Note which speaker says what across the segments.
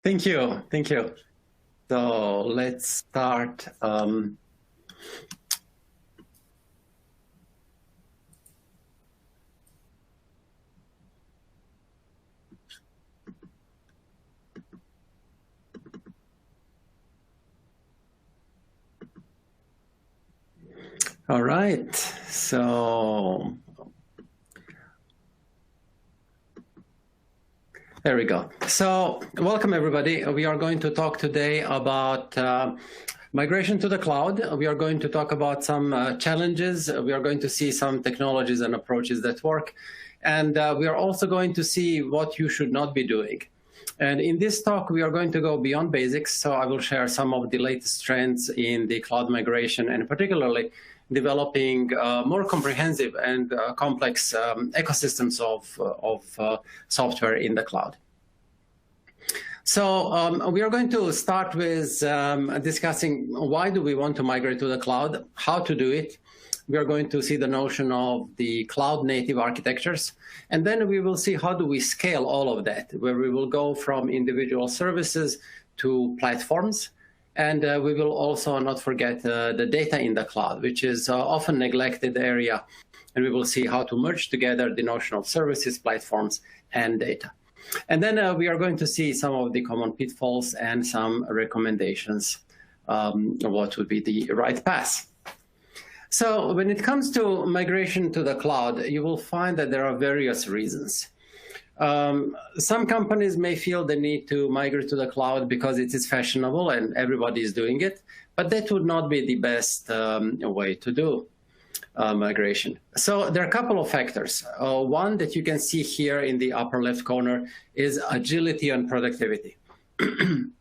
Speaker 1: Thank you. Thank you. So let's start. All right. So there we go. So welcome, everybody. We are going to talk today about migration to the cloud. We are going to talk about some challenges. We are going to see some technologies and approaches that work. And we are also going to see what you should not be doing. And in this talk, we are going to go beyond basics. So I will share some of the latest trends in the cloud migration, and particularly developing more comprehensive and complex ecosystems of software in the cloud. So we are going to start with discussing why do we want to migrate to the cloud, how to do it. We are going to see the notion of the cloud native architectures. And then we will see how do we scale all of that, where we will go from individual services to platforms. And we will also not forget the data in the cloud, which is often neglected area. And we will see how to merge together the notion of services, platforms, and data. And then we are going to see some of the common pitfalls and some recommendations of what would be the right path. So when it comes to migration to the cloud, you will find that there are various reasons. Some companies may feel the need to migrate to the cloud because it is fashionable and everybody is doing it, but that would not be the best way to do migration. So there are a couple of factors. One that you can see here in the upper left corner is agility and productivity. And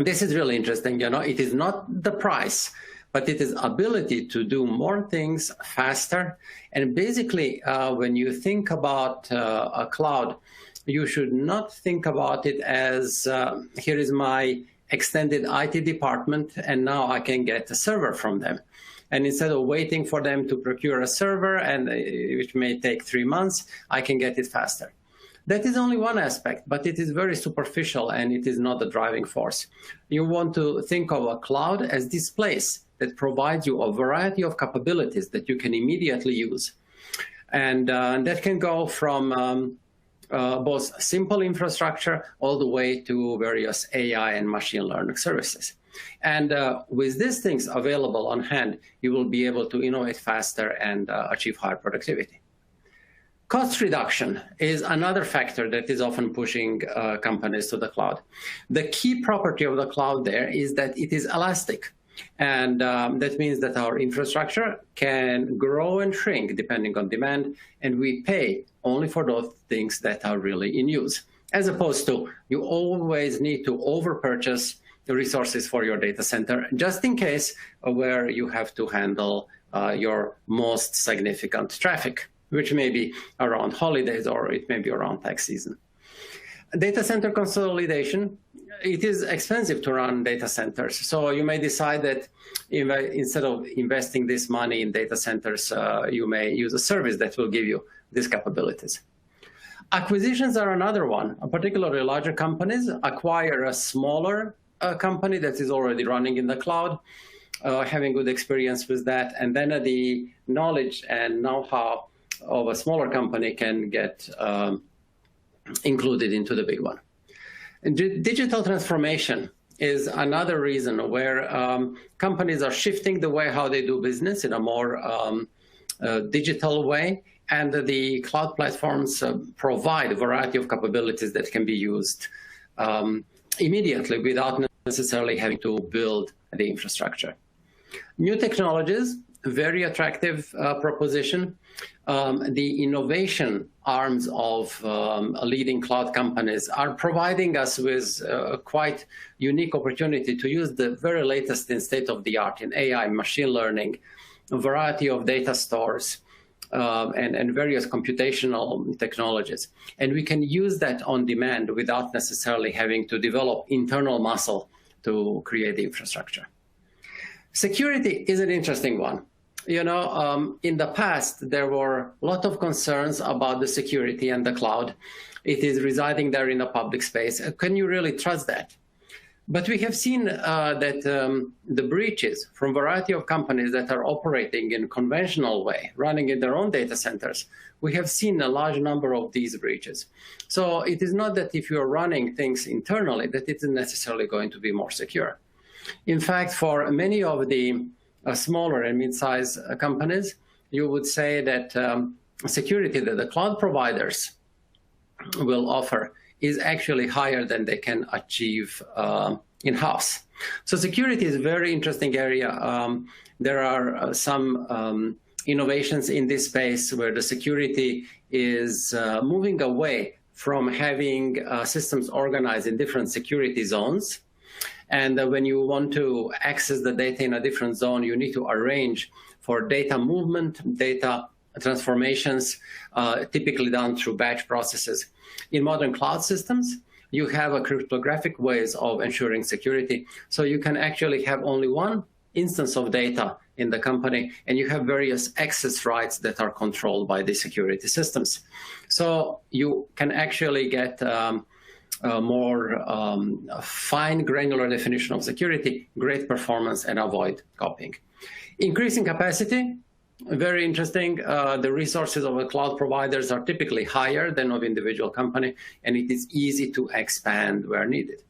Speaker 1: this is really interesting. You know, it is not the price, but it is ability to do more things faster. And basically, when you think about a cloud, you should not think about it as, here is my extended IT department, and now I can get a server from them. And instead of waiting for them to procure a server, and which may take 3 months, I can get it faster. That is only one aspect, but it is very superficial, and it is not the driving force. You want to think of a cloud as this place that provides you a variety of capabilities that you can immediately use. And that can go from both simple infrastructure all the way to various AI and machine learning services. And with these things available on hand, you will be able to innovate faster and achieve higher productivity. Cost reduction is another factor that is often pushing companies to the cloud. The key property of the cloud there is that it is elastic. And that means that our infrastructure can grow and shrink depending on demand, and we pay only for those things that are really in use, as opposed to you always need to over-purchase the resources for your data center, just in case where you have to handle your most significant traffic, which may be around holidays or it may be around tax season. Data center consolidation. It is expensive to run data centers. So you may decide that instead of investing this money in data centers, you may use a service that will give you these capabilities. Acquisitions are another one. Particularly larger companies acquire a smaller company that is already running in the cloud, having good experience with that. And then the knowledge and know-how of a smaller company can get included into the big one. And digital transformation is another reason where companies are shifting the way how they do business in a more digital way. And the cloud platforms provide a variety of capabilities that can be used immediately without necessarily having to build the infrastructure. New technologies, very attractive proposition. The innovation arms of leading cloud companies are providing us with a quite unique opportunity to use the very latest in state-of-the-art in AI, machine learning, a variety of data stores, and various computational technologies. And we can use that on demand without necessarily having to develop internal muscle to create the infrastructure. Security is an interesting one. You know, in the past, there were a lot of concerns about the security and the cloud. It is residing there in a public space. Can you really trust that? But we have seen that the breaches from a variety of companies that are operating in a conventional way, running in their own data centers, we have seen a large number of these breaches. So it is not that if you're running things internally that it is necessarily going to be more secure. In fact, for many of the smaller and mid-sized companies, you would say that security that the cloud providers will offer is actually higher than they can achieve in-house. So security is a very interesting area. There are some innovations in this space where the security is moving away from having systems organized in different security zones. And when you want to access the data in a different zone, you need to arrange for data movement, data transformations, typically done through batch processes. In modern cloud systems, you have a cryptographic ways of ensuring security. So you can actually have only one instance of data in the company, and you have various access rights that are controlled by the security systems. So you can actually get a more fine granular definition of security, great performance, and avoid copying. Increasing capacity, very interesting. The resources of the cloud providers are typically higher than of individual company, and it is easy to expand where needed.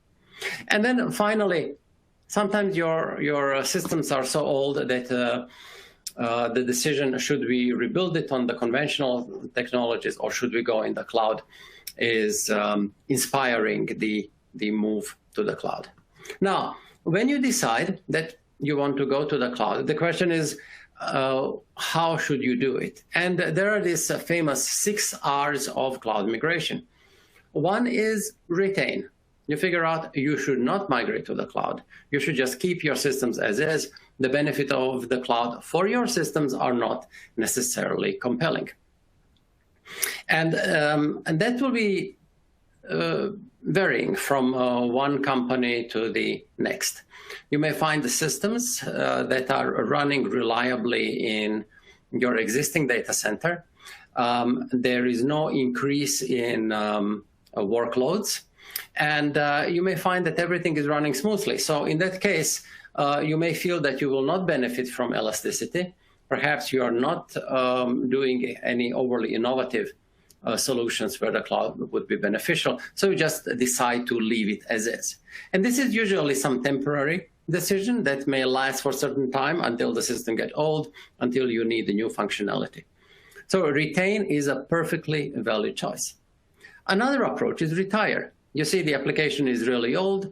Speaker 1: And then finally, sometimes your systems are so old that the decision, should we rebuild it on the conventional technologies or should we go in the cloud, is inspiring the move to the cloud. Now, when you decide that you want to go to the cloud, the question is, how should you do it? And there are these famous 6 R's of cloud migration. One is retain. You figure out you should not migrate to the cloud. You should just keep your systems as is. The benefit of the cloud for your systems are not necessarily compelling. And that will be varying from one company to the next. You may find the systems that are running reliably in your existing data center. There is no increase in workloads. And you may find that everything is running smoothly. So in that case, you may feel that you will not benefit from elasticity. Perhaps you are not doing any overly innovative solutions where the cloud would be beneficial. So you just decide to leave it as is. And this is usually some temporary decision that may last for a certain time until the system gets old, until you need the new functionality. So retain is a perfectly valid choice. Another approach is retire. You see the application is really old,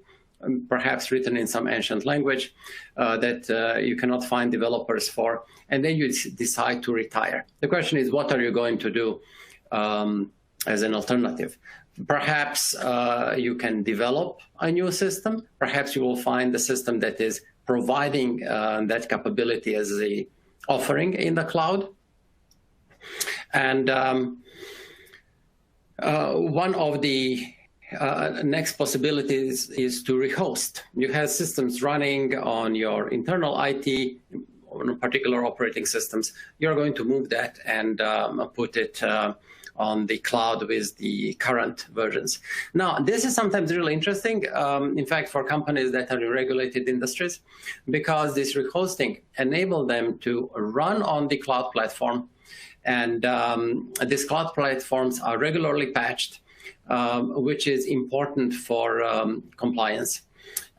Speaker 1: perhaps written in some ancient language that you cannot find developers for, and then you decide to retire. The question is, what are you going to do as an alternative? Perhaps you can develop a new system. Perhaps you will find the system that is providing that capability as the offering in the cloud. And one of the next possibilities is to rehost. You have systems running on your internal IT, on particular operating systems. You're going to move that and put it on the cloud with the current versions. Now, this is sometimes really interesting, in fact, for companies that are in regulated industries, because this rehosting enables them to run on the cloud platform. And these cloud platforms are regularly patched, which is important for compliance.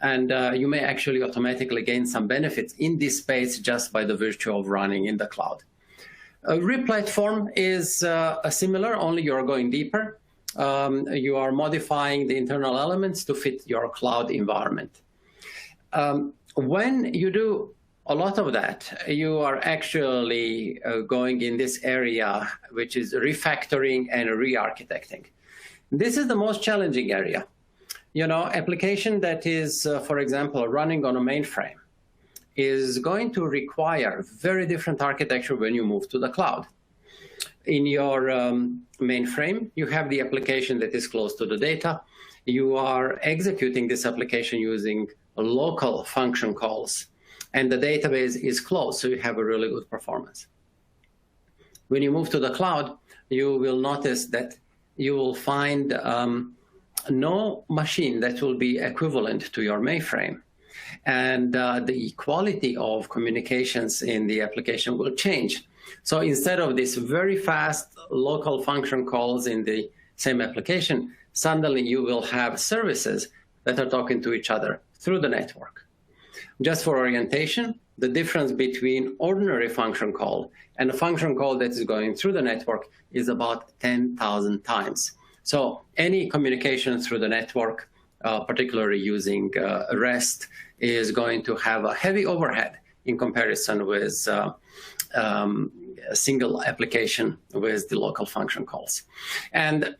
Speaker 1: And you may actually automatically gain some benefits in this space just by the virtue of running in the cloud. Replatform is similar, only you're going deeper. You are modifying the internal elements to fit your cloud environment. When you do a lot of that, you are actually going in this area, which is refactoring and re-architecting. This is the most challenging area. You know, application that is, for example, running on a mainframe is going to require very different architecture when you move to the cloud. In your mainframe, you have the application that is close to the data. You are executing this application using local function calls, and the database is closed, so you have a really good performance. When you move to the cloud, you will notice that you will find no machine that will be equivalent to your mainframe. And the quality of communications in the application will change. So instead of this very fast local function calls in the same application, suddenly you will have services that are talking to each other through the network. Just for orientation, the difference between ordinary function call and a function call that is going through the network is about 10,000 times. So any communication through the network, particularly using REST, is going to have a heavy overhead in comparison with a single application with the local function calls. And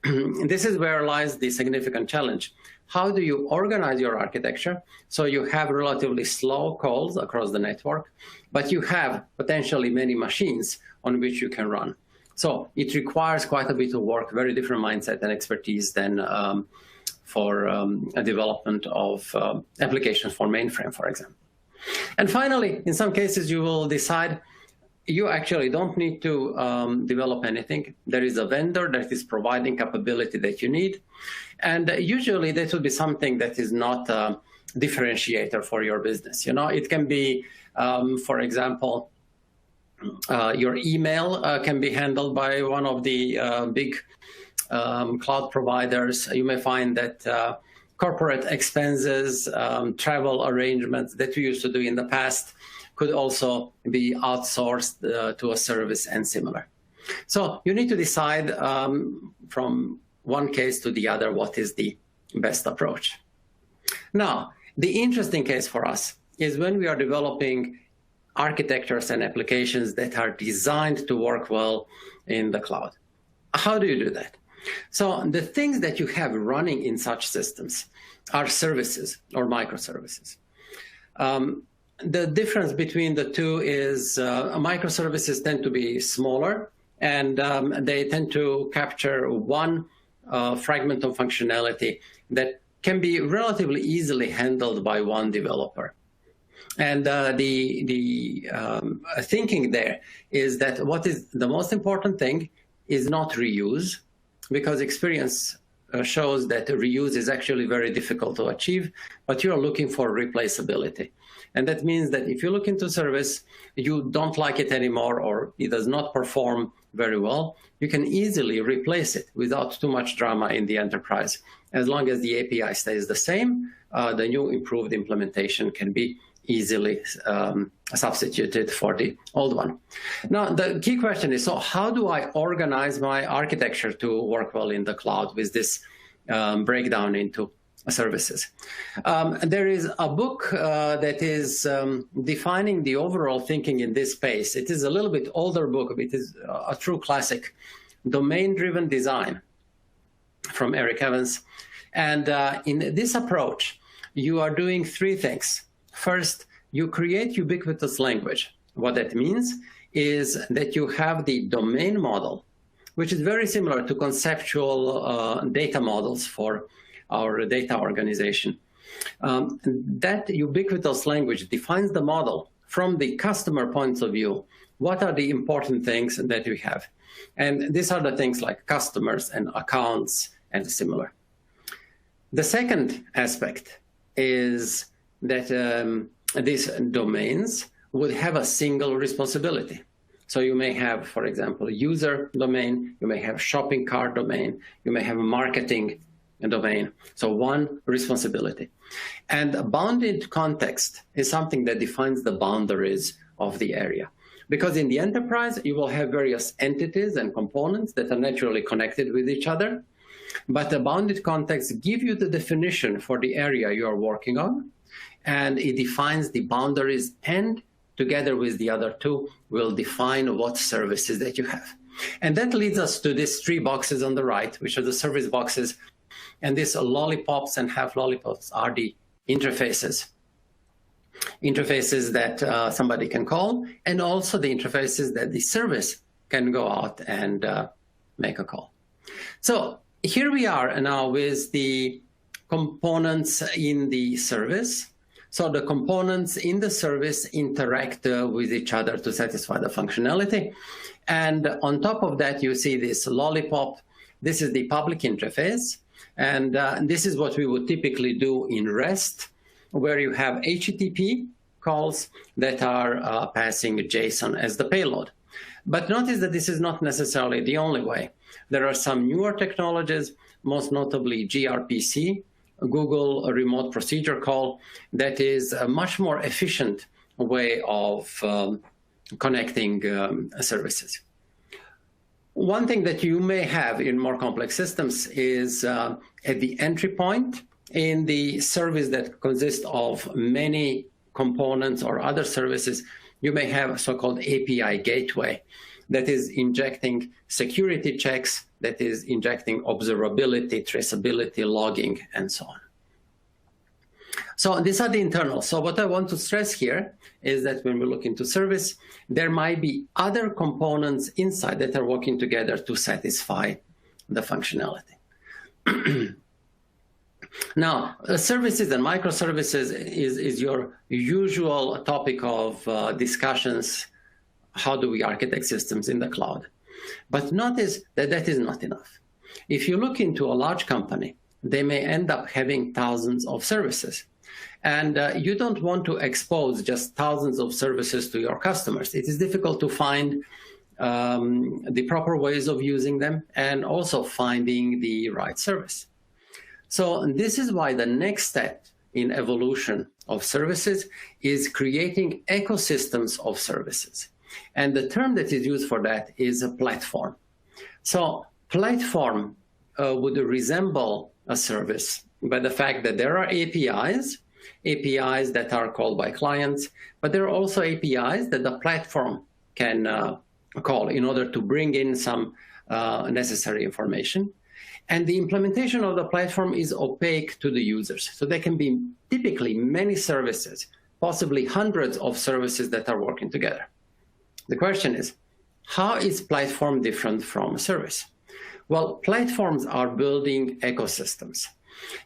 Speaker 1: this is where lies the significant challenge. How do you organize your architecture so you have relatively slow calls across the network, but you have potentially many machines on which you can run? So it requires quite a bit of work, very different mindset and expertise than for a development of applications for mainframe, for example. And finally, in some cases, you will decide you actually don't need to develop anything. There is a vendor that is providing capability that you need. And usually that will be something that is not a differentiator for your business. You know, it can be, for example, your email can be handled by one of the big cloud providers. You may find that corporate expenses, travel arrangements that we used to do in the past could also be outsourced to a service and similar. So you need to decide from one case to the other what is the best approach. Now, the interesting case for us is when we are developing architectures and applications that are designed to work well in the cloud. How do you do that? So the things that you have running in such systems are services or microservices. The difference between the two is microservices tend to be smaller, and they tend to capture one fragment of functionality that can be relatively easily handled by one developer. And the thinking there is that what is the most important thing is not reuse, because experience shows that reuse is actually very difficult to achieve, but you're looking for replaceability. And that means that if you look into service, you don't like it anymore, or it does not perform very well, you can easily replace it without too much drama in the enterprise. As long as the API stays the same, the new improved implementation can be easily substituted for the old one. Now, the key question is, so how do I organize my architecture to work well in the cloud with this breakdown into services? There is a book that is defining the overall thinking in this space. It is a little bit older book, but it is a true classic, Domain-Driven Design, from Eric Evans. And in this approach, you are doing three things. First, you create ubiquitous language. What that means is that you have the domain model, which is very similar to conceptual data models for our data organization. That ubiquitous language defines the model from the customer points of view. What are the important things that we have? And these are the things like customers and accounts and similar. The second aspect is that these domains would have a single responsibility. So you may have, for example, a user domain, you may have shopping cart domain, you may have a marketing domain. So one responsibility. And a bounded context is something that defines the boundaries of the area. Because in the enterprise, you will have various entities and components that are naturally connected with each other. But the bounded context gives you the definition for the area you are working on, and it defines the boundaries, and together with the other two will define what services that you have. And that leads us to these three boxes on the right, which are the service boxes. And these lollipops and half lollipops are the interfaces. Interfaces that somebody can call, and also the interfaces that the service can go out and make a call. So here we are now with the components in the service. So the components in the service interact with each other to satisfy the functionality. And on top of that, you see this lollipop This is the public interface. And this is what we would typically do in REST, where you have HTTP calls that are passing JSON as the payload. But notice that this is not necessarily the only way. There are some newer technologies, most notably gRPC, Google Remote Procedure Call, that is a much more efficient way of connecting services. One thing that you may have in more complex systems is at the entry point in the service that consists of many components or other services, you may have a so-called API gateway that is injecting security checks, that is injecting observability, traceability, logging, and so on. So these are the internals. So what I want to stress here is that when we look into service, there might be other components inside that are working together to satisfy the functionality. Now, services and microservices is your usual topic of discussions. How do we architect systems in the cloud? But notice that that is not enough. If you look into a large company, they may end up having thousands of services. And you don't want to expose just thousands of services to your customers. It is difficult to find the proper ways of using them and also finding the right service. So this is why the next step in evolution of services is creating ecosystems of services. And the term that is used for that is a platform. So platform would resemble a service by the fact that there are APIs that are called by clients, but there are also APIs that the platform can call in order to bring in some necessary information. And the implementation of the platform is opaque to the users. So there can be typically many services, possibly hundreds of services that are working together. The question is, how is platform different from a service? Well, platforms are building ecosystems.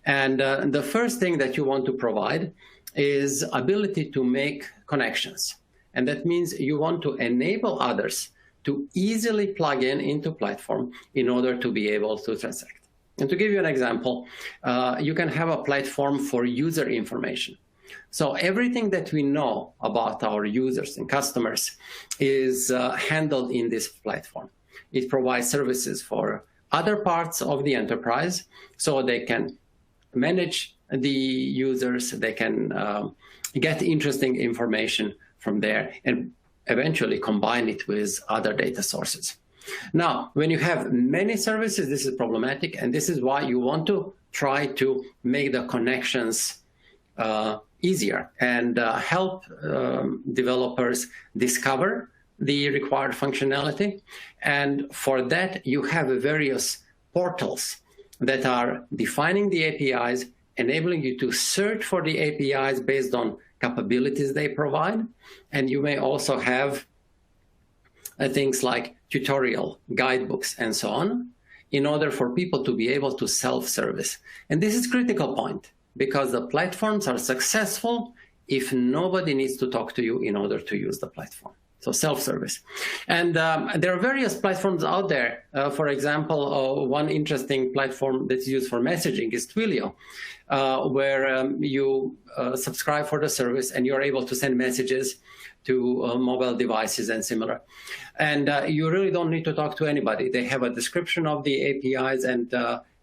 Speaker 1: And the first thing that you want to provide is ability to make connections. And that means you want to enable others to easily plug into platform in order to be able to transact. And to give you an example, you can have a platform for user information. So everything that we know about our users and customers is handled in this platform. It provides services for other parts of the enterprise, so they can manage the users, they can get interesting information from there, and eventually combine it with other data sources. Now, when you have many services, this is problematic, and this is why you want to try to make the connections easier and help developers discover the required functionality. And for that, you have various portals that are defining the APIs, enabling you to search for the APIs based on capabilities they provide. And you may also have things like tutorial, guidebooks, and so on, in order for people to be able to self-service. And this is a critical point, because the platforms are successful if nobody needs to talk to you in order to use the platform. So self-service. And there are various platforms out there. For example, one interesting platform that's used for messaging is Twilio, where you subscribe for the service and you're able to send messages to mobile devices and similar. And you really don't need to talk to anybody. They have a description of the APIs, and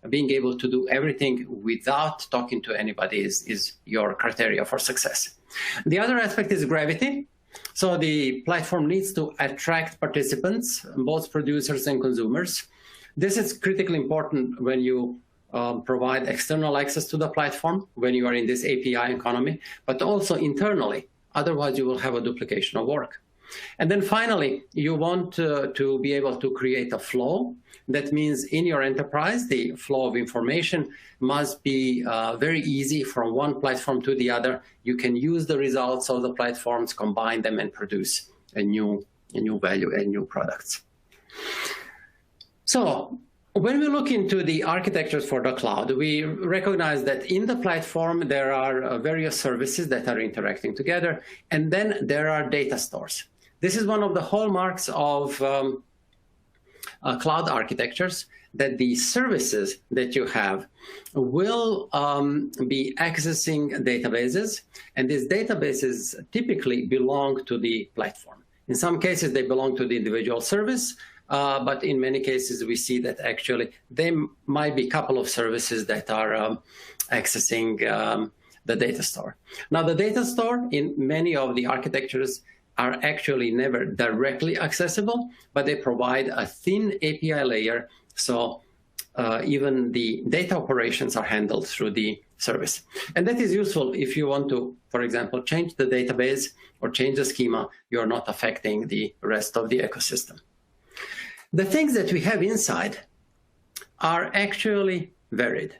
Speaker 1: being able to do everything without talking to anybody is your criteria for success. The other aspect is gravity. So the platform needs to attract participants, both producers and consumers. This is critically important when you provide external access to the platform, when you are in this API economy, but also internally. Otherwise, you will have a duplication of work. And then finally, you want to be able to create a flow. That means in your enterprise, the flow of information must be very easy from one platform to the other. You can use the results of the platforms, combine them, and produce a new value and new products. So when we look into the architectures for the cloud, we recognize that in the platform, there are various services that are interacting together, and then there are data stores. This is one of the hallmarks of cloud architectures, that the services that you have will be accessing databases, and these databases typically belong to the platform. In some cases, they belong to the individual service, but in many cases, we see that actually there might be a couple of services that are accessing the data store. Now, the data store in many of the architectures are actually never directly accessible, but they provide a thin API layer, so even the data operations are handled through the service. And that is useful if you want to, for example, change the database or change the schema. You're not affecting the rest of the ecosystem. The things that we have inside are actually varied.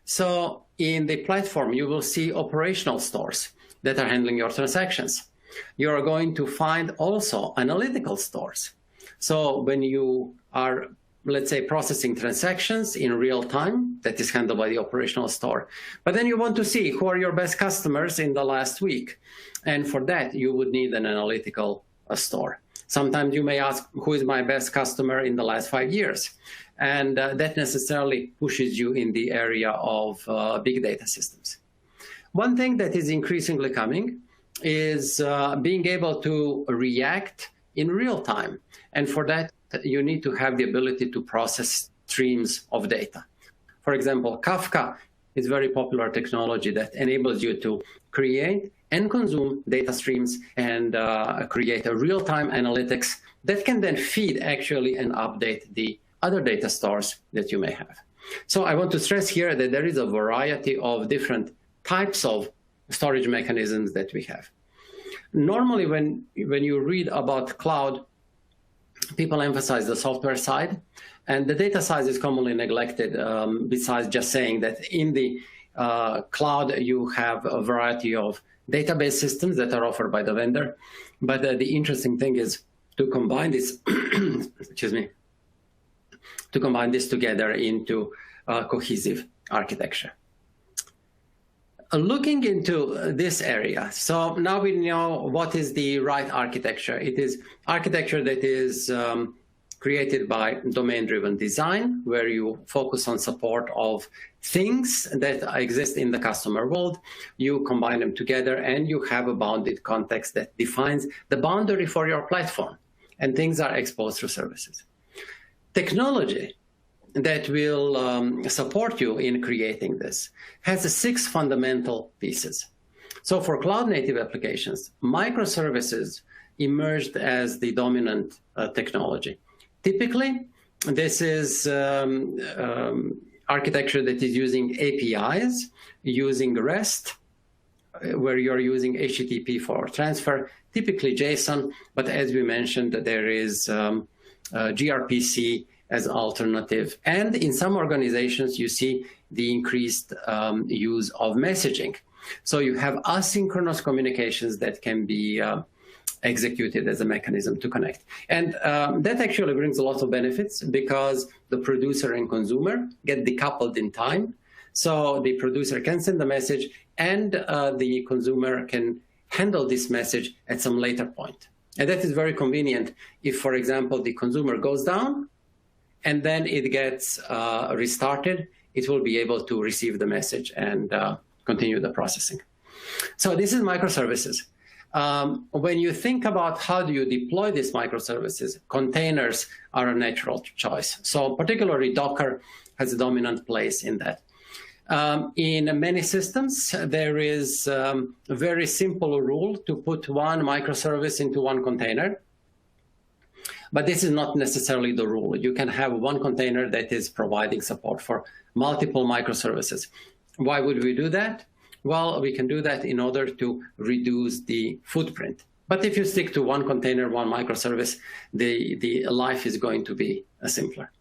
Speaker 1: So in the platform, you will see operational stores that are handling your transactions. You are going to find also analytical stores. So when you are, let's say, processing transactions in real time, that is handled by the operational store. But then you want to see who are your best customers in the last week. And for that, you would need an analytical store. Sometimes you may ask, who is my best customer in the last 5 years? And that necessarily pushes you in the area of big data systems. One thing that is increasingly coming is being able to react in real time. And for that, you need to have the ability to process streams of data. For example, Kafka is very popular technology that enables you to create and consume data streams and create a real-time analytics that can then feed actually and update the other data stores that you may have. So I want to stress here that there is a variety of different types of storage mechanisms that we have. Normally, when you read about cloud, people emphasize the software side, and the data side is commonly neglected, besides just saying that in the cloud, you have a variety of database systems that are offered by the vendor. But the interesting thing is to combine this, excuse me, to combine this together into cohesive architecture. Looking into this area, so now we know what is the right architecture. It is architecture that is created by domain-driven design, where you focus on support of things that exist in the customer world. You combine them together, and you have a bounded context that defines the boundary for your platform, and things are exposed through services. Technology that will support you in creating this has 6 fundamental pieces. So for cloud-native applications, microservices emerged as the dominant technology. Typically, this is architecture that is using APIs, using REST, where you're using HTTP for transfer, typically JSON, but as we mentioned, there is gRPC as alternative. And in some organizations, you see the increased use of messaging. So you have asynchronous communications that can be executed as a mechanism to connect. And that actually brings a lot of benefits because the producer and consumer get decoupled in time. So the producer can send the message and the consumer can handle this message at some later point. And that is very convenient if, for example, the consumer goes down and then it gets restarted, it will be able to receive the message and continue the processing. So this is microservices. When you think about how do you deploy these microservices, containers are a natural choice. So particularly Docker has a dominant place in that. In many systems, there is a very simple rule to put one microservice into one container. But this is not necessarily the rule. You can have one container that is providing support for multiple microservices. Why would we do that? Well, we can do that in order to reduce the footprint. But if you stick to one container, one microservice, the life is going to be simpler.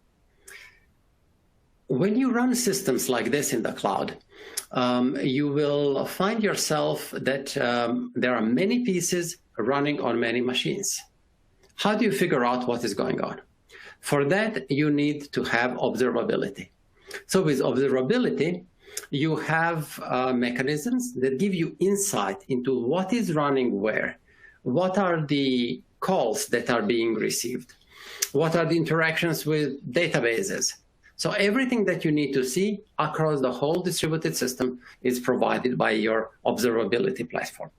Speaker 1: When you run systems like this in the cloud, you will find yourself that there are many pieces running on many machines. How do you figure out what is going on? For that, you need to have observability. So with observability, you have mechanisms that give you insight into what is running where, what are the calls that are being received, what are the interactions with databases. So everything that you need to see across the whole distributed system is provided by your observability platform.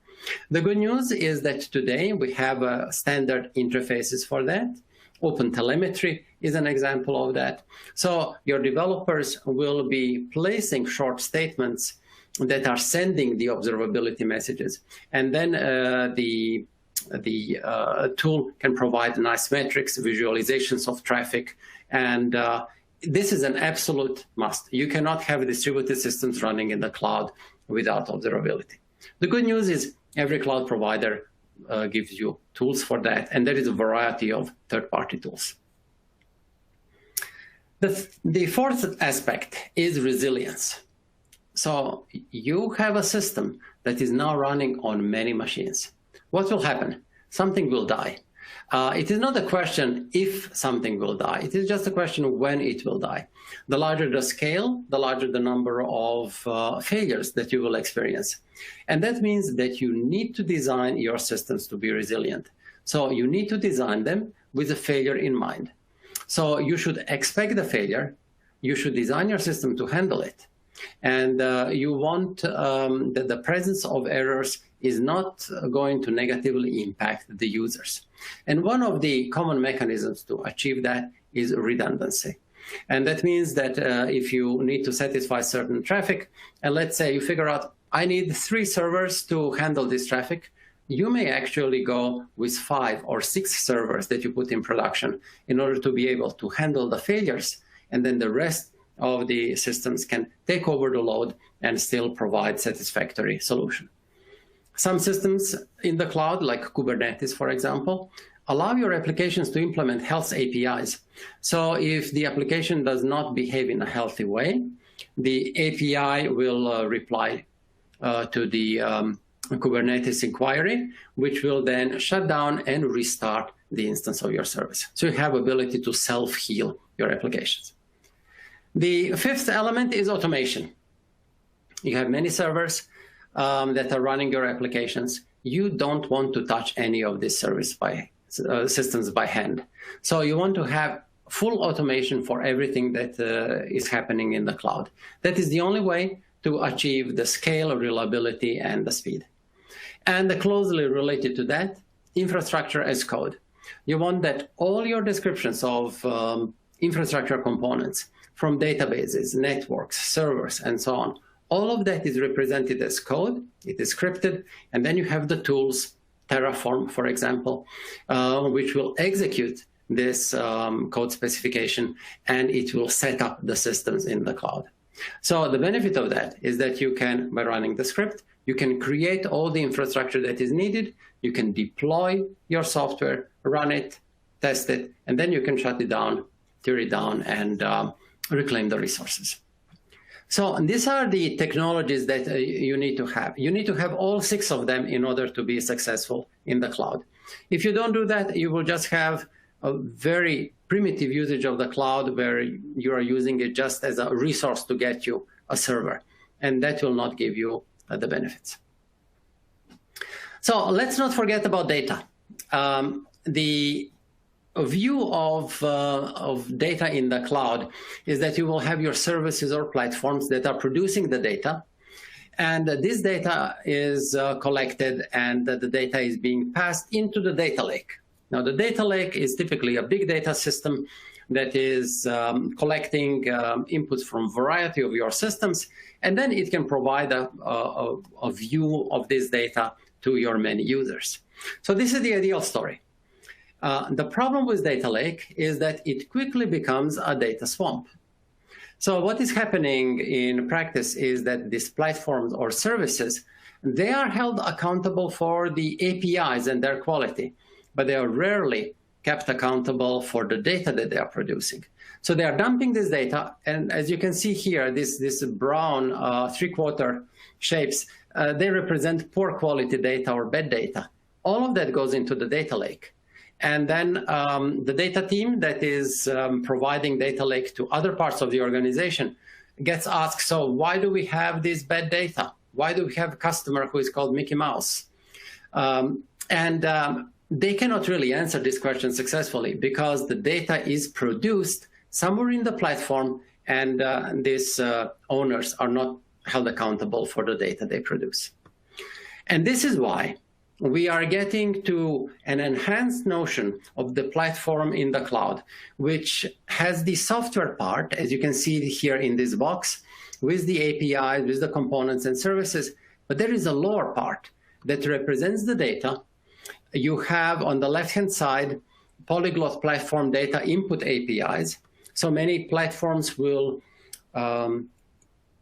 Speaker 1: The good news is that today we have standard interfaces for that. OpenTelemetry is an example of that. So your developers will be placing short statements that are sending the observability messages. And then the tool can provide nice metrics, visualizations of traffic, and this is an absolute must. You cannot have distributed systems running in the cloud without observability. The good news is every cloud provider gives you tools for that, and there is a variety of third-party tools. The fourth aspect is resilience. So you have a system that is now running on many machines. What will happen? Something will die. It is not a question if something will die. It is just a question of when it will die. The larger the scale, the larger the number of failures that you will experience. And that means that you need to design your systems to be resilient. So you need to design them with a failure in mind. So you should expect the failure. You should design your system to handle it. And you want that the presence of errors is not going to negatively impact the users. And one of the common mechanisms to achieve that is redundancy. And that means that if you need to satisfy certain traffic, and let's say you figure out, I need 3 servers to handle this traffic, you may actually go with 5 or 6 servers that you put in production in order to be able to handle the failures, and then the rest of the systems can take over the load and still provide satisfactory solution. Some systems in the cloud, like Kubernetes, for example, allow your applications to implement health APIs. So if the application does not behave in a healthy way, the API will reply to the Kubernetes inquiry, which will then shut down and restart the instance of your service. So you have ability to self-heal your applications. The fifth element is automation. You have many servers that are running your applications. You don't want to touch any of these systems by hand. So you want to have full automation for everything that is happening in the cloud. That is the only way to achieve the scale, reliability, and the speed. And closely related to that, infrastructure as code. You want that all your descriptions of infrastructure components, from databases, networks, servers, and so on, all of that is represented as code. It is scripted, and then you have the tools, Terraform, for example, which will execute this code specification, and it will set up the systems in the cloud. So the benefit of that is that you can, by running the script, you can create all the infrastructure that is needed, you can deploy your software, run it, test it, and then you can shut it down, tear it down, and reclaim the resources. So these are the technologies that you need to have. You need to have all 6 of them in order to be successful in the cloud. If you don't do that, you will just have a very primitive usage of the cloud where you are using it just as a resource to get you a server, and that will not give you the benefits. So let's not forget about data. The view of data in the cloud is that you will have your services or platforms that are producing the data, and this data is collected, and the data is being passed into the data lake. Now, the data lake is typically a big data system that is collecting inputs from a variety of your systems, and then it can provide a view of this data to your many users. So this is the ideal story. The problem with data lake is that it quickly becomes a data swamp. So what is happening in practice is that these platforms or services, they are held accountable for the APIs and their quality, but they are rarely kept accountable for the data that they are producing. So they are dumping this data, and as you can see here, this brown 3/4 shapes, they represent poor quality data or bad data. All of that goes into the data lake. And then the data team that is providing data lake to other parts of the organization gets asked, so why do we have this bad data? Why do we have a customer who is called Mickey Mouse? They cannot really answer this question successfully because the data is produced somewhere in the platform and these owners are not held accountable for the data they produce. And this is why we are getting to an enhanced notion of the platform in the cloud, which has the software part, as you can see here in this box, with the APIs, with the components and services, but there is a lower part that represents the data. You have on the left-hand side, Polyglot platform data input APIs. So many platforms will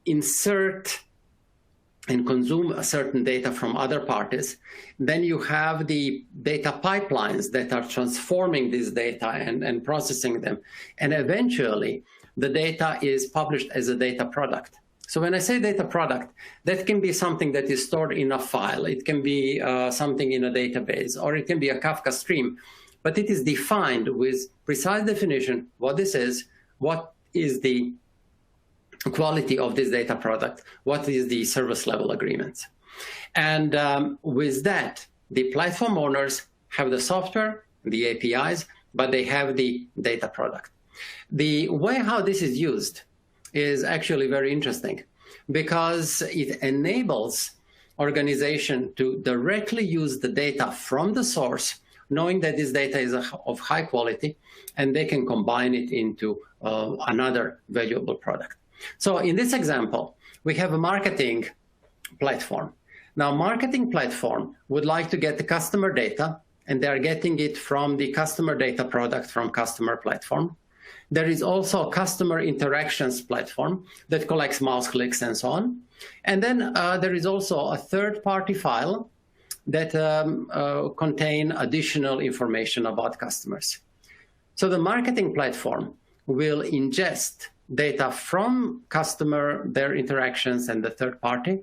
Speaker 1: insert and consume a certain data from other parties. Then you have the data pipelines that are transforming this data and processing them. And eventually, the data is published as a data product. So when I say data product, that can be something that is stored in a file. It can be something in a database, or it can be a Kafka stream. But it is defined with precise definition what this is, what is the quality of this data product, what is the service level agreements. And with that, the platform owners have the software, the APIs, but they have the data product. The way how this is used is actually very interesting because it enables organization to directly use the data from the source, knowing that this data is of high quality, and they can combine it into another valuable product. So in this example, we have a marketing platform. Now, marketing platform would like to get the customer data, and they're getting it from the customer data product from customer platform. There is also a customer interactions platform that collects mouse clicks and so on. And then there is also a third-party file that contain additional information about customers. So the marketing platform will ingest data from customer, their interactions, and the third party.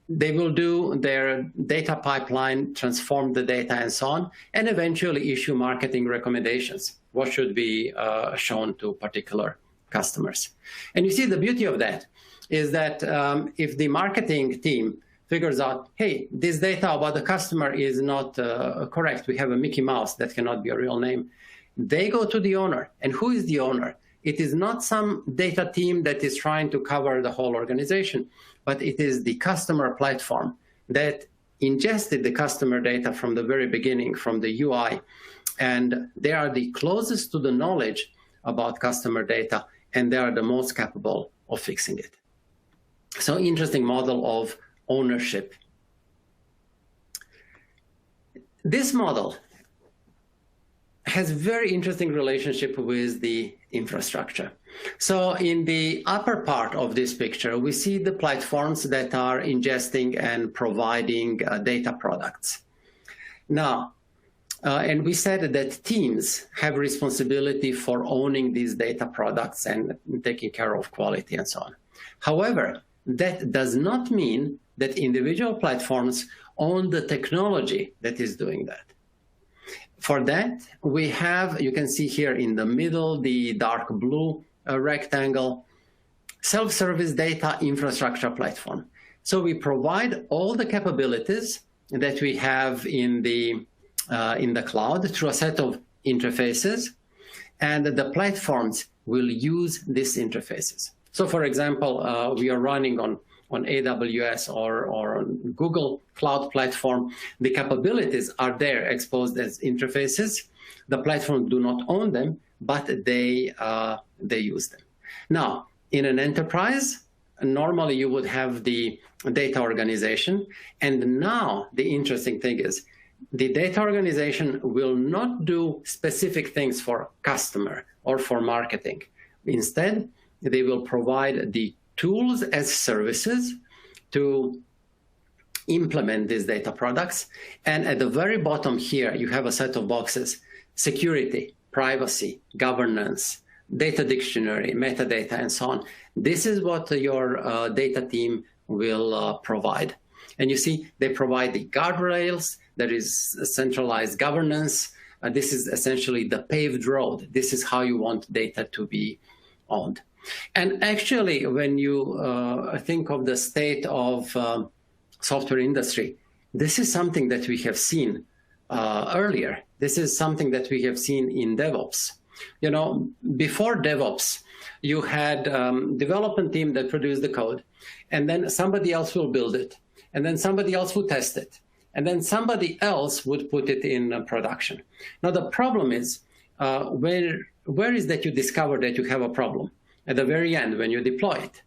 Speaker 1: They will do their data pipeline, transform the data and so on, and eventually issue marketing recommendations. What should be shown to particular customers? And you see the beauty of that is that if the marketing team figures out, hey, this data about the customer is not correct, we have a Mickey Mouse that cannot be a real name, they go to the owner. And who is the owner? It is not some data team that is trying to cover the whole organization, but it is the customer platform that ingested the customer data from the very beginning, from the UI, and they are the closest to the knowledge about customer data, and they are the most capable of fixing it. So interesting model of ownership. This model has very interesting relationship with the infrastructure. So in the upper part of this picture, we see the platforms that are ingesting and providing data products. Now, and we said that teams have responsibility for owning these data products and taking care of quality and so on. However, that does not mean that individual platforms own the technology that is doing that. For that, we have, you can see here in the middle, the dark blue rectangle, self-service data infrastructure platform. So we provide all the capabilities that we have in the cloud through a set of interfaces, and the platforms will use these interfaces. So for example, we are running on AWS or on Google Cloud Platform. The capabilities are there exposed as interfaces. The platforms do not own them, but they use them. Now, in an enterprise, normally you would have the data organization. And now the interesting thing is the data organization will not do specific things for customer or for marketing. Instead, they will provide the tools as services to implement these data products. And at the very bottom here, you have a set of boxes: security, privacy, governance, data dictionary, metadata, and so on. This is what your data team will provide. And you see, they provide the guardrails. There is centralized governance. This is essentially the paved road. This is how you want data to be owned. And actually, when you think of the state of software industry, this is something that we have seen earlier. This is something that we have seen in DevOps. You know, before DevOps, you had development team that produced the code, and then somebody else will build it, and then somebody else would test it, and then somebody else would put it in production. Now, the problem is, where is that you discover that you have a problem? At the very end, when you deploy it.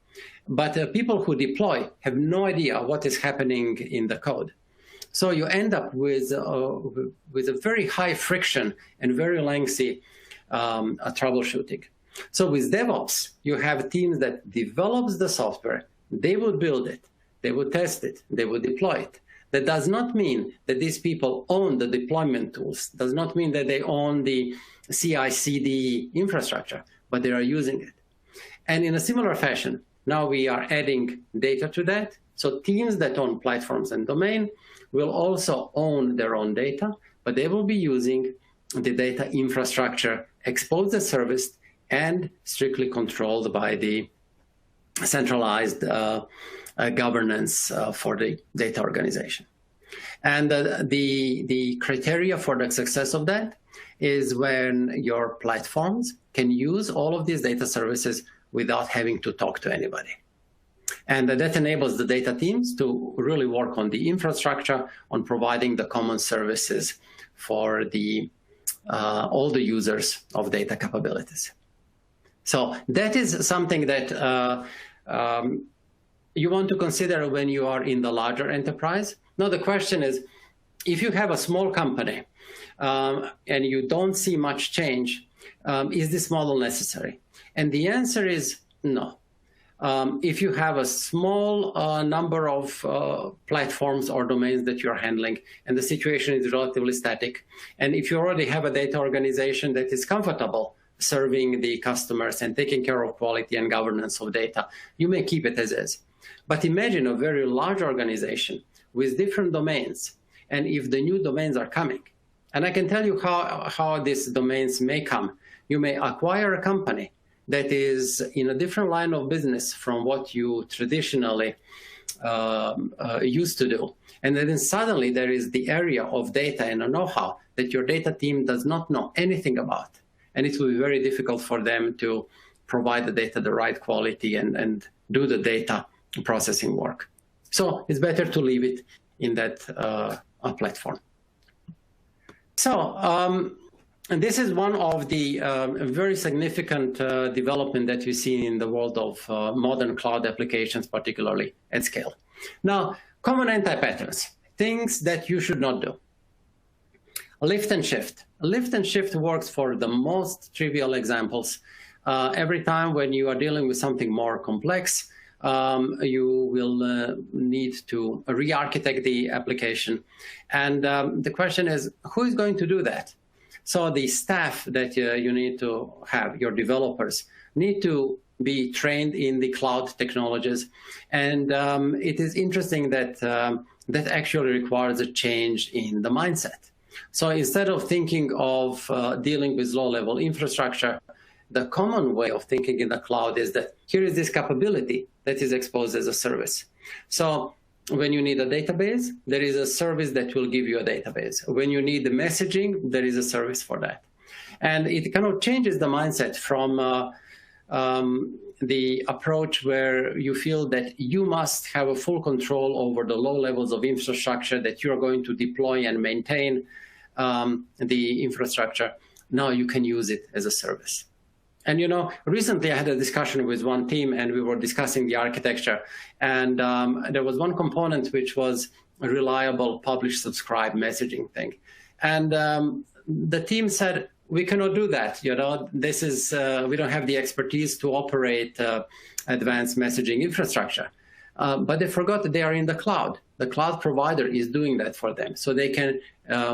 Speaker 1: But people who deploy have no idea what is happening in the code. So you end up with a very high friction and very lengthy troubleshooting. So with DevOps, you have teams that develops the software, they would build it, they would test it, they would deploy it. That does not mean that these people own the deployment tools, does not mean that they own the CI/CD infrastructure, but they are using it. And in a similar fashion, now we are adding data to that. So teams that own platforms and domain will also own their own data, but they will be using the data infrastructure exposed as service and strictly controlled by the centralized governance for the data organization. And the criteria for the success of that is when your platforms can use all of these data services without having to talk to anybody. And that enables the data teams to really work on the infrastructure, on providing the common services for the all the users of data capabilities. So that is something that you want to consider when you are in the larger enterprise. Now, the question is, if you have a small company and you don't see much change, is this model necessary? And the answer is no. If you have a small number of platforms or domains that you're handling, and the situation is relatively static, and if you already have a data organization that is comfortable serving the customers and taking care of quality and governance of data, you may keep it as is. But imagine a very large organization with different domains, and if the new domains are coming, and I can tell you how these domains may come. You may acquire a company that is in a different line of business from what you traditionally used to do. And then suddenly there is the area of data and a know-how that your data team does not know anything about. And it will be very difficult for them to provide the data the right quality and do the data processing work. So it's better to leave it in that platform. So, and this is one of the very significant development that we see in the world of modern cloud applications, particularly at scale. Now, common anti-patterns, things that you should not do. Lift and shift. Lift and shift works for the most trivial examples. Every time when you are dealing with something more complex, you will need to re-architect the application. And the question is, who is going to do that? So the staff that you need to have, your developers, need to be trained in the cloud technologies. And it is interesting that that actually requires a change in the mindset. So instead of thinking of dealing with low-level infrastructure, the common way of thinking in the cloud is that here is this capability that is exposed as a service. So when you need a database, there is a service that will give you a database. When you need the messaging, there is a service for that. And it kind of changes the mindset from the approach where you feel that you must have a full control over the low levels of infrastructure that you're going to deploy and maintain the infrastructure. Now you can use it as a service. And, you know, recently I had a discussion with one team and we were discussing the architecture. And there was one component which was a reliable publish subscribe messaging thing. And the team said, we cannot do that. You know, this is, we don't have the expertise to operate advanced messaging infrastructure. But they forgot that they are in the cloud. The cloud provider is doing that for them. So they can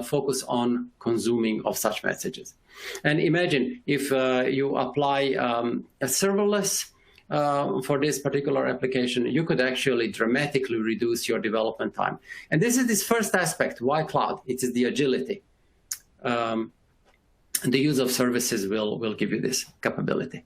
Speaker 1: focus on consuming of such messages. And imagine if you apply a serverless for this particular application, you could actually dramatically reduce your development time. And this is this first aspect. Why cloud? It is the agility. The use of services will give you this capability.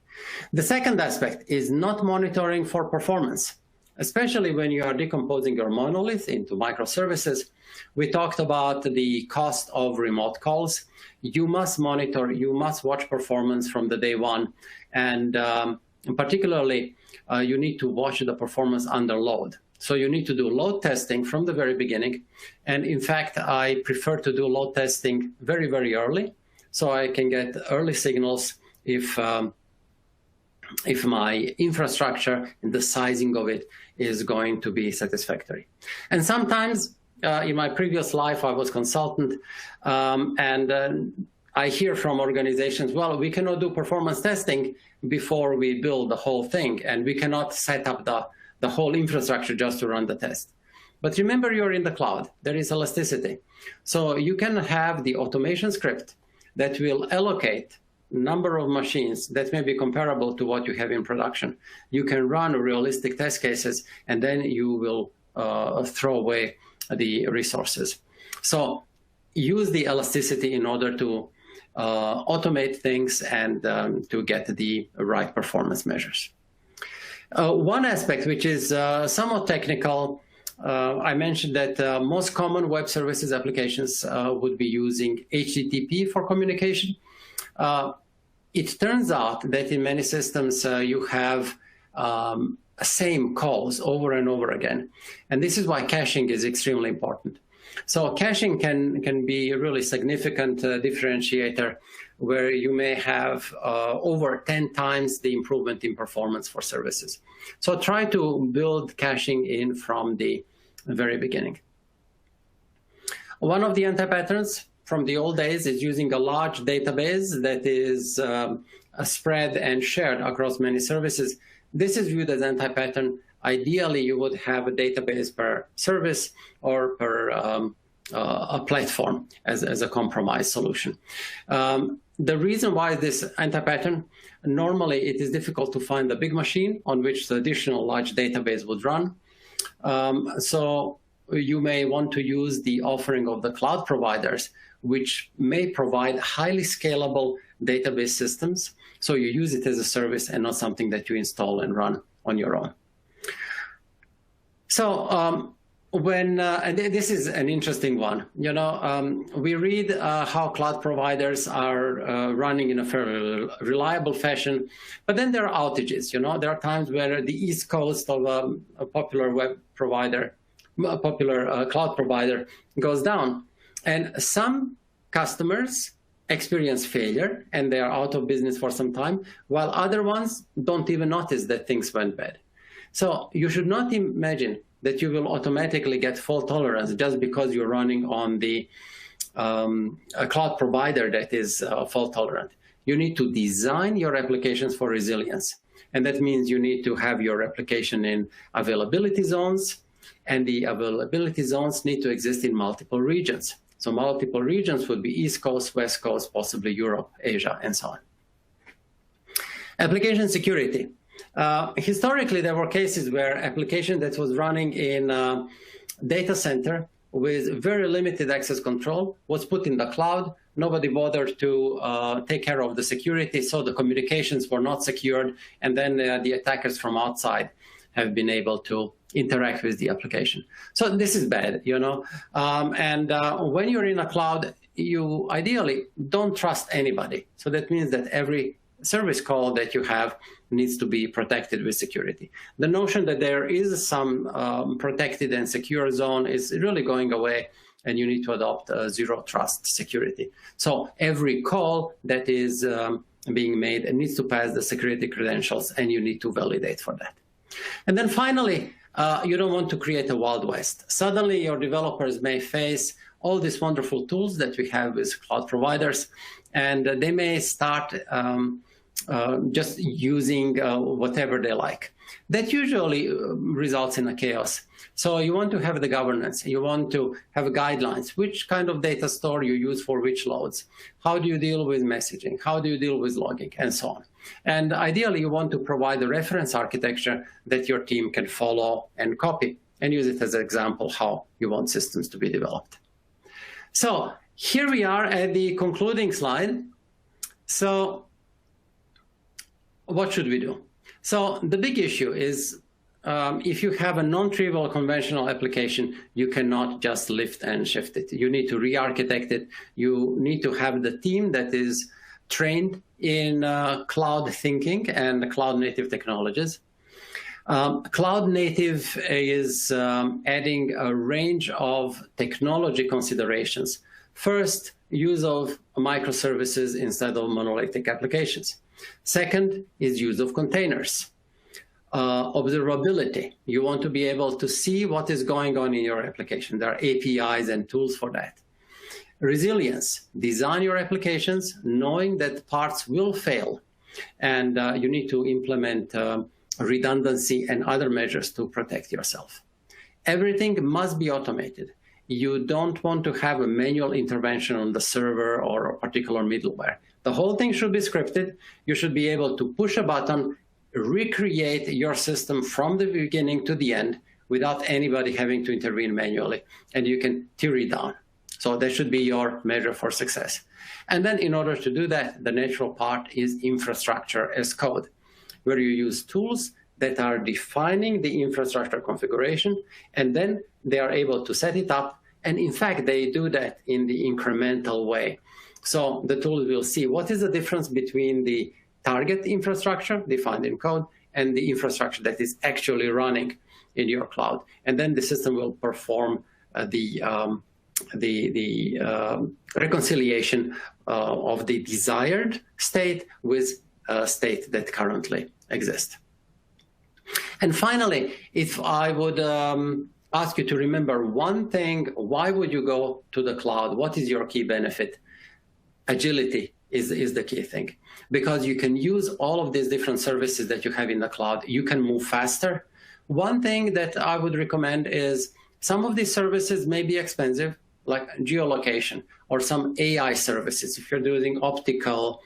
Speaker 1: The second aspect is not monitoring for performance. especially when you are decomposing your monolith into microservices. We talked about the cost of remote calls. You must monitor, you must watch performance from the day one, and particularly you need to watch the performance under load. So you need to do load testing from the very beginning. And in fact, I prefer to do load testing very, very early, so I can get early signals if my infrastructure and the sizing of it is going to be satisfactory. And sometimes in my previous life, I was consultant, and I hear from organizations, well, we cannot do performance testing before we build the whole thing, and we cannot set up the whole infrastructure just to run the test. But remember, you're in the cloud. There is elasticity. So you can have the automation script that will allocate number of machines that may be comparable to what you have in production. You can run realistic test cases, and then you will throw away the resources. So use the elasticity in order to automate things and to get the right performance measures. One aspect which is somewhat technical, I mentioned that most common web services applications would be using HTTP for communication. It turns out that in many systems you have same calls over and over again. And this is why caching is extremely important. So caching can be a really significant differentiator, where you may have over 10 times the improvement in performance for services. So try to build caching in from the very beginning. One of the anti-patterns from the old days is using a large database that is spread and shared across many services. This is viewed as anti-pattern. Ideally, you would have a database per service or per a platform as a compromise solution. The reason why this anti-pattern, normally it is difficult to find a big machine on which the additional large database would run. So you may want to use the offering of the cloud providers, which may provide highly scalable database systems. So you use it as a service and not something that you install and run on your own. So and this is an interesting one, you know, we read how cloud providers are running in a fairly reliable fashion, but then there are outages. You know, there are times where the East Coast of a popular web provider, a popular cloud provider goes down, and some customers experience failure and they are out of business for some time, while other ones don't even notice that things went bad. So you should not imagine that you will automatically get fault tolerance just because you're running on the a cloud provider that is fault tolerant. You need to design your applications for resilience. And that means you need to have your application in availability zones, and the availability zones need to exist in multiple regions. So multiple regions would be East Coast, West Coast, possibly Europe, Asia, and so on. Application security. Historically, there were cases where application that was running in a data center with very limited access control was put in the cloud. Nobody bothered to take care of the security, so the communications were not secured, and then the attackers from outside have been able to interact with the application. So this is bad, you know. When you're in a cloud, you ideally don't trust anybody. So that means that every service call that you have needs to be protected with security. The notion that there is some protected and secure zone is really going away, and you need to adopt zero trust security. So every call that is being made needs to pass the security credentials, and you need to validate for that. And then finally, you don't want to create a Wild West. Suddenly your developers may face all these wonderful tools that we have with cloud providers, and they may start just using whatever they like. That usually results in a chaos. So you want to have the governance. You want to have guidelines. Which kind of data store you use for which loads? How do you deal with messaging? How do you deal with logging? And so on. And ideally, you want to provide a reference architecture that your team can follow and copy, and use it as an example how you want systems to be developed. So here we are at the concluding slide. So what should we do? So the big issue is if you have a non-trivial conventional application, you cannot just lift and shift it. You need to re-architect it. You need to have the team that is trained in cloud thinking and cloud native technologies. Cloud native is adding a range of technology considerations. First, use of microservices instead of monolithic applications. Second is use of containers. Observability. You want to be able to see what is going on in your application. There are APIs and tools for that. Resilience. Design your applications knowing that parts will fail, and you need to implement redundancy and other measures to protect yourself. Everything must be automated. You don't want to have a manual intervention on the server or a particular middleware. The whole thing should be scripted. You should be able to push a button, recreate your system from the beginning to the end without anybody having to intervene manually, and you can tear it down. So that should be your measure for success. And then in order to do that, the natural part is infrastructure as code, where you use tools that are defining the infrastructure configuration, and then they are able to set it up. And in fact, they do that in the incremental way. So the tools will see what is the difference between the target infrastructure defined in code and the infrastructure that is actually running in your cloud. And then the system will perform the reconciliation of the desired state with a state that currently exists. And finally, if I would ask you to remember one thing, why would you go to the cloud? What is your key benefit? Agility is the key thing, because you can use all of these different services that you have in the cloud. You can move faster. One thing that I would recommend is some of these services may be expensive, like geolocation or some AI services. If you're doing optical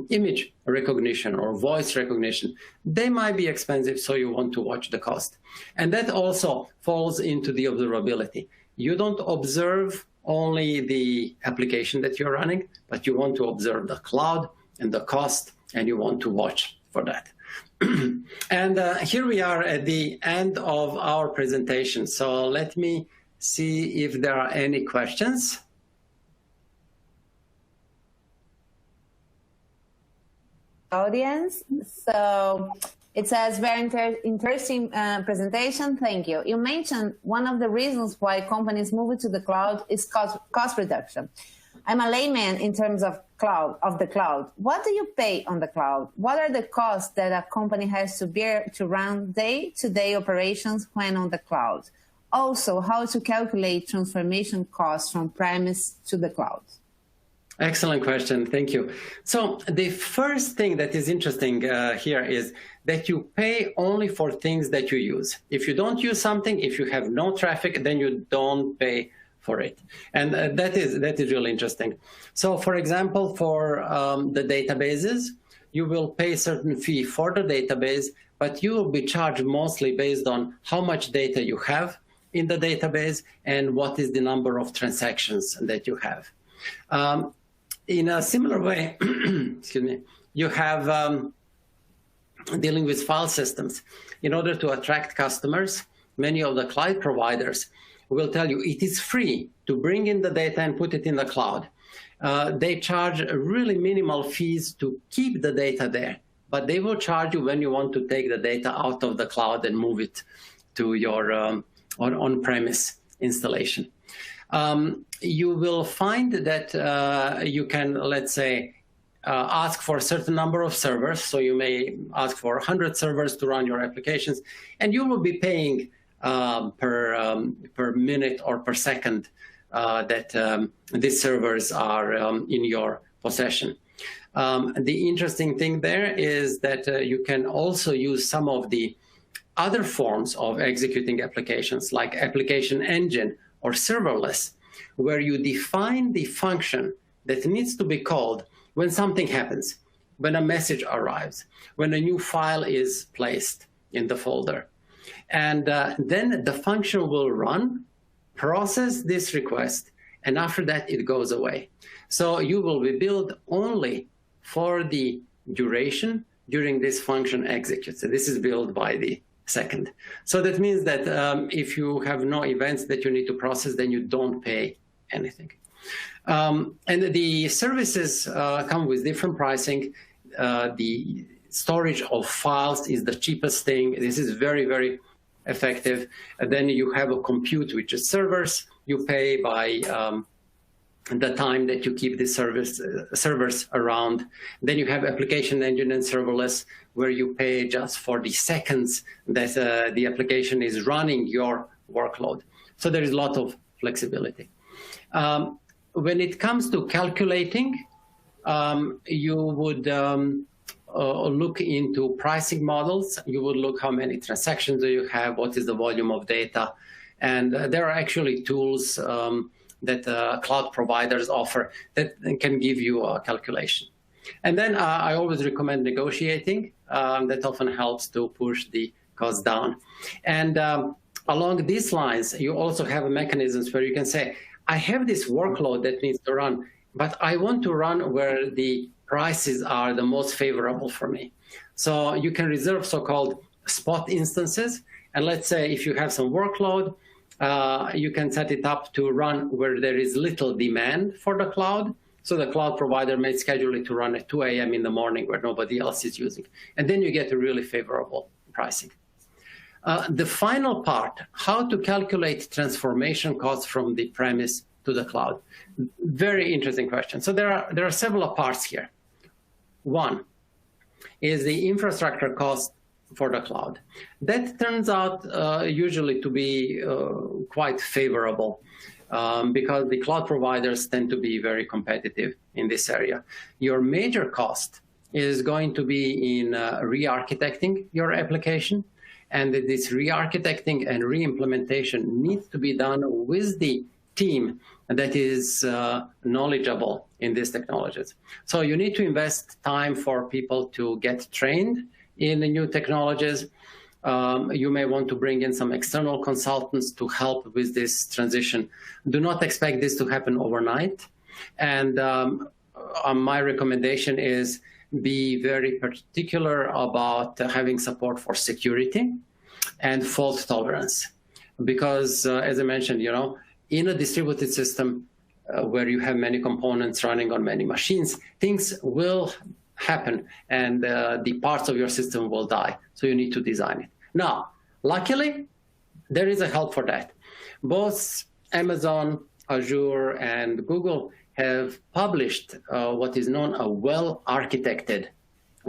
Speaker 1: image recognition or voice recognition, they might be expensive, so you want to watch the cost. And that also falls into the observability. You don't observe only the application that you're running, but you want to observe the cloud and the cost, and you want to watch for that. And here we are at the end of our presentation. So let me see if there are any questions.
Speaker 2: Audience. So it says, very interesting presentation. Thank you. You mentioned one of the reasons why companies move to the cloud is cost reduction. I'm a layman in terms of the cloud. What do you pay on the cloud? What are the costs that a company has to bear to run day-to-day operations when on the cloud? Also, how to calculate transformation costs from premise to the cloud?
Speaker 1: Excellent question. Thank you. So the first thing that is interesting here is that you pay only for things that you use. If you don't use something, if you have no traffic, then you don't pay for it. And that is really interesting. So for example, for the databases, you will pay a certain fee for the database, but you will be charged mostly based on how much data you have in the database and what is the number of transactions that you have. In a similar way, excuse me, you have dealing with file systems. In order to attract customers, many of the cloud providers will tell you it is free to bring in the data and put it in the cloud. They charge really minimal fees to keep the data there, but they will charge you when you want to take the data out of the cloud and move it to your on-premise installation. You will find that you can, let's say, ask for a certain number of servers. So you may ask for 100 servers to run your applications, and you will be paying per minute or per second that these servers are in your possession. The interesting thing there is that you can also use some of the other forms of executing applications, like application engine or serverless, where you define the function that needs to be called when something happens, when a message arrives, when a new file is placed in the folder. And then the function will run, process this request, and after that it goes away. So you will be billed only for the duration during this function executes. So this is billed by the second. So that means that if you have no events that you need to process, then you don't pay anything. And the services come with different pricing. The storage of files is the cheapest thing. This is very, very effective. And then you have a compute, which is servers. You pay by the time that you keep the servers around. Then you have application engine and serverless, where you pay just for the seconds that the application is running your workload. So there is a lot of flexibility. When it comes to calculating, you would look into pricing models. You would look how many transactions do you have, what is the volume of data. And there are actually tools that cloud providers offer that can give you a calculation. And then I always recommend negotiating. That often helps to push the cost down. And along these lines, you also have mechanisms where you can say, I have this workload that needs to run, but I want to run where the prices are the most favorable for me. So you can reserve so-called spot instances. And let's say if you have some workload, you can set it up to run where there is little demand for the cloud. So the cloud provider may schedule it to run at 2 a.m. in the morning where nobody else is using. And then you get a really favorable pricing. The final part, how to calculate transformation costs from the premise to the cloud. Very interesting question. So there are several parts here. One is the infrastructure cost for the cloud. That turns out usually to be quite favorable because the cloud providers tend to be very competitive in this area. Your major cost is going to be in re-architecting your application. And this re-architecting and re-implementation needs to be done with the team that is knowledgeable in these technologies. So you need to invest time for people to get trained in the new technologies. You may want to bring in some external consultants to help with this transition. Do not expect this to happen overnight. And my recommendation is be very particular about having support for security and fault tolerance. Because as I mentioned, in a distributed system where you have many components running on many machines, things will happen and the parts of your system will die. So you need to design it. Now, luckily, there is a help for that. Both Amazon, Azure, and Google have published what is known a well-architected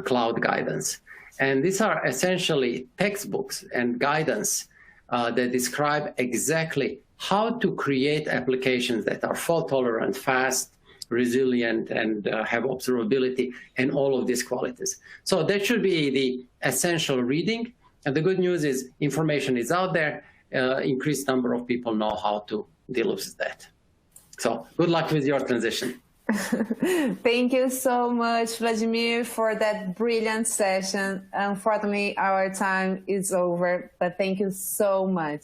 Speaker 1: cloud guidance. And these are essentially textbooks and guidance that describe exactly how to create applications that are fault-tolerant, fast, resilient, and have observability, and all of these qualities. So that should be the essential reading. And the good news is information is out there. Increased number of people know how to deal with that. So good luck with your transition.
Speaker 2: Thank you so much, Vladimir, for that brilliant session. Unfortunately, our time is over, but thank you so much.